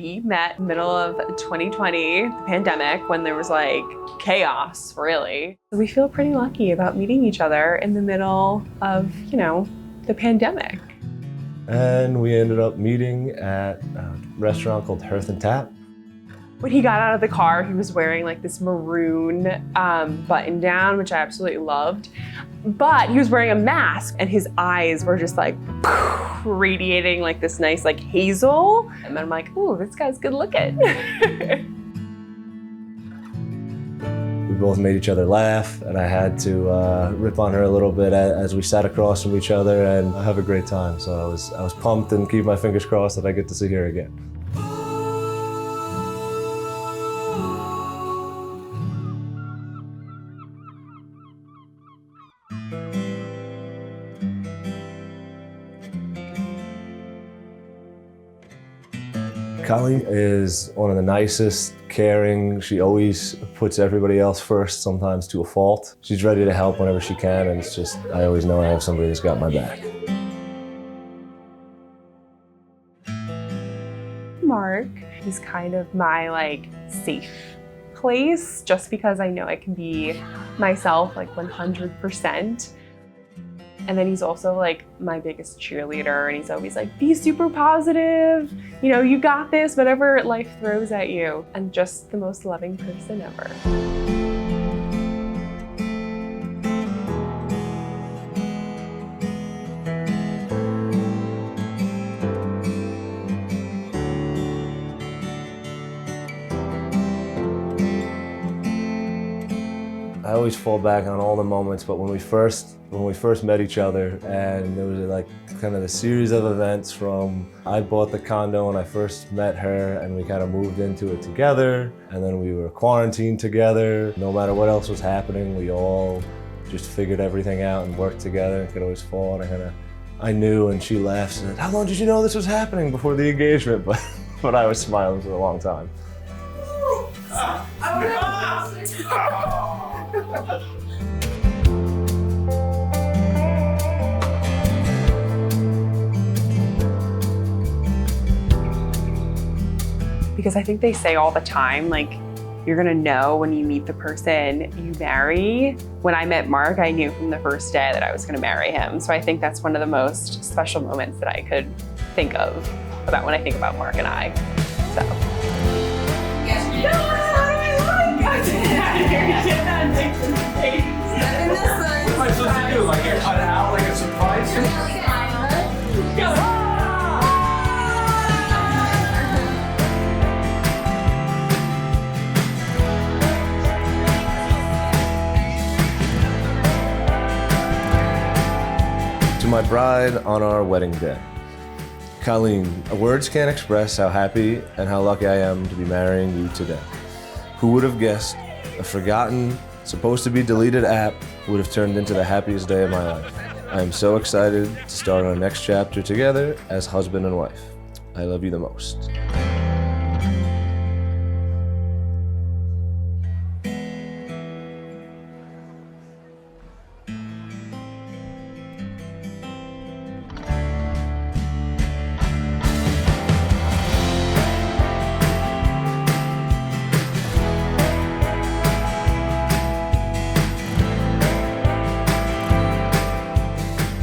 We met middle of 2020, the pandemic, when there was like chaos, really. We feel pretty lucky about meeting each other in the middle of, the pandemic. And we ended up meeting at a restaurant called Hearth and Tap. When he got out of the car, he was wearing like this maroon button down, which I absolutely loved. But he was wearing a mask and his eyes were just like radiating like this nice like hazel. And then I'm like, ooh, this guy's good looking. We both made each other laugh, and I had to rip on her a little bit as we sat across from each other and have a great time. So I was pumped and keep my fingers crossed that I get to see her again. Colleen is one of the nicest, caring. She always puts everybody else first, sometimes to a fault. She's ready to help whenever she can, and it's just, I always know I have somebody that's got my back. Mark is kind of my like safe place, just because I know I can be myself like 100%. And then he's also like my biggest cheerleader, and he's always like, be super positive, you got this, whatever life throws at you. And just the most loving person ever. I always fall back on all the moments, but when we first met each other, and there was like kind of a series of events from I bought the condo when I first met her, and we kind of moved into it together, and then we were quarantined together. No matter what else was happening, we all just figured everything out and worked together and could always fall. And I knew, and she laughed and said, "How long did you know this was happening before the engagement?" But I was smiling for a long time. Because I think they say all the time, like, you're gonna know when you meet the person you marry. When I met Mark, I knew from the first day that I was gonna marry him. So I think that's one of the most special moments that I could think of about when I think about Mark and I, so. Yes, What am I supposed to do? Like get cut out like a surprise? To my bride on our wedding day. Colleen, words can't express how happy and how lucky I am to be marrying you today. Who would have guessed a forgotten, supposed to be deleted app would have turned into the happiest day of my life. I am so excited to start our next chapter together as husband and wife. I love you the most.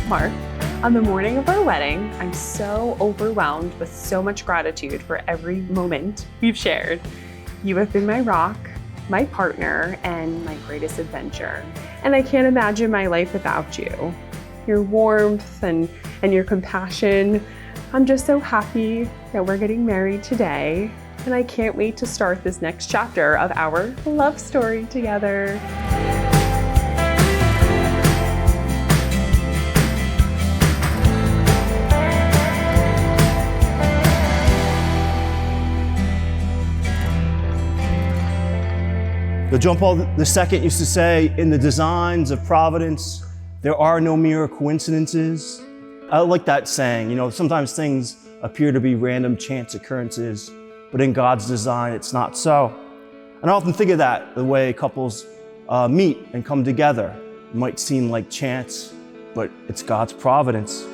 Mark, on the morning of our wedding, I'm so overwhelmed with so much gratitude for every moment we've shared. You have been my rock, my partner, and my greatest adventure. And I can't imagine my life without you. Your warmth and your compassion. I'm just so happy that we're getting married today. And I can't wait to start this next chapter of our love story together. John Paul II used to say, in the designs of providence, there are no mere coincidences. I like that saying, sometimes things appear to be random chance occurrences, but in God's design, it's not so. And I often think of that, the way couples meet and come together. It might seem like chance, but it's God's providence.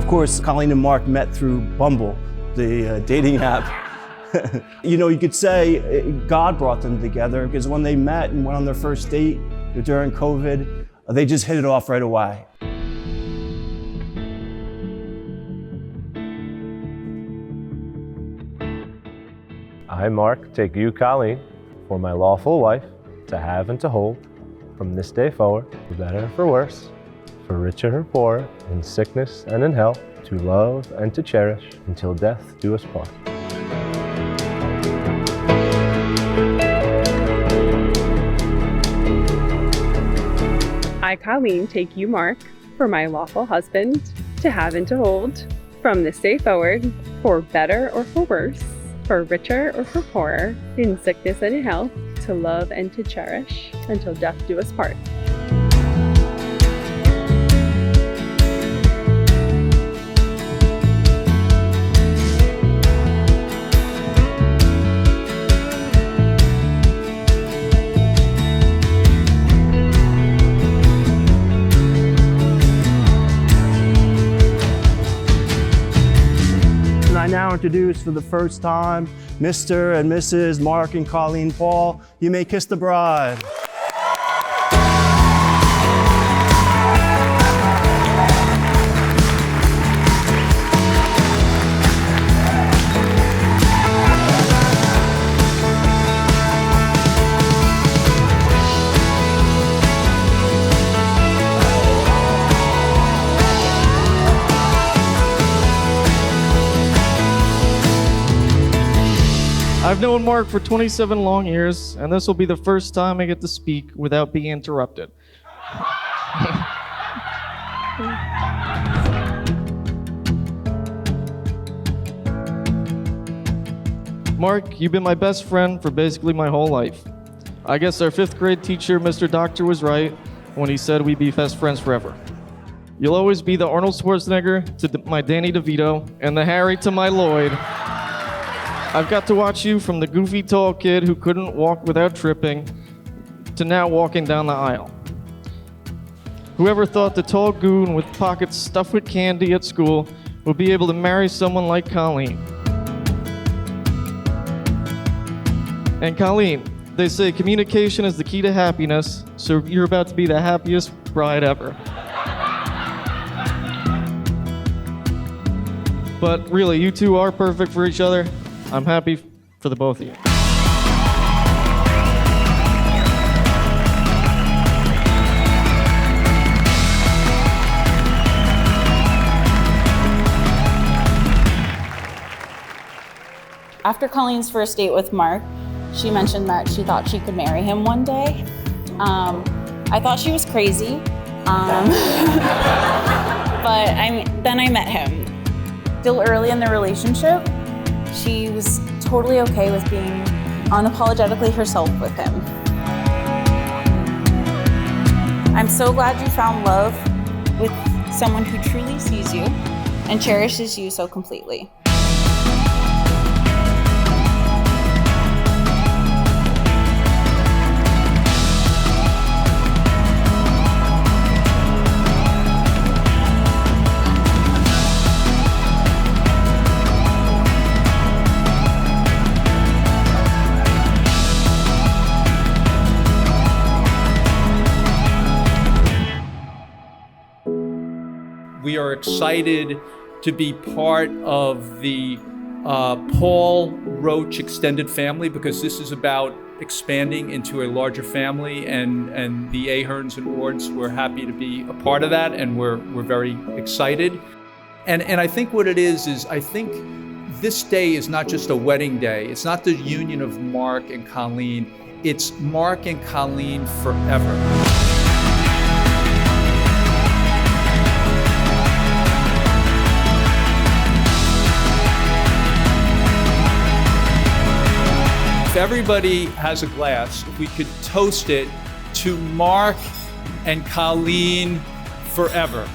course, Colleen and Mark met through Bumble, the dating app. You know, you could say God brought them together, because when they met and went on their first date during COVID, they just hit it off right away. I, Mark, take you, Colleen, for my lawful wife, to have and to hold, from this day forward, for better or for worse, for richer or poorer, in sickness and in health, to love and to cherish, until death do us part. I, Colleen, take you, Mark, for my lawful husband, to have and to hold, from this day forward, for better or for worse, for richer or for poorer, in sickness and in health, to love and to cherish, until death do us part. I now introduce for the first time Mr. and Mrs. Mark and Colleen Paul. You may kiss the bride. I've known Mark for 27 long years, and this will be the first time I get to speak without being interrupted. Mark, you've been my best friend for basically my whole life. I guess our 5th grade teacher, Mr. Doctor, was right when he said we'd be best friends forever. You'll always be the Arnold Schwarzenegger to my Danny DeVito and the Harry to my Lloyd. I've got to watch you from the goofy tall kid who couldn't walk without tripping to now walking down the aisle. Whoever thought the tall goon with pockets stuffed with candy at school would be able to marry someone like Colleen? And Colleen, they say communication is the key to happiness, so you're about to be the happiest bride ever. But really, you two are perfect for each other. I'm happy for the both of you. After Colleen's first date with Mark, she mentioned that she thought she could marry him one day. I thought she was crazy, but then I met him. Still early in the relationship, she was totally okay with being unapologetically herself with him. I'm so glad you found love with someone who truly sees you and cherishes you so completely. We are excited to be part of the Paul Roach extended family, because this is about expanding into a larger family, and the Aherns and Wards were happy to be a part of that, and we're very excited. And I think what it is I think this day is not just a wedding day. It's not the union of Mark and Colleen. It's Mark and Colleen forever. If everybody has a glass, if we could toast it to Mark and Colleen forever.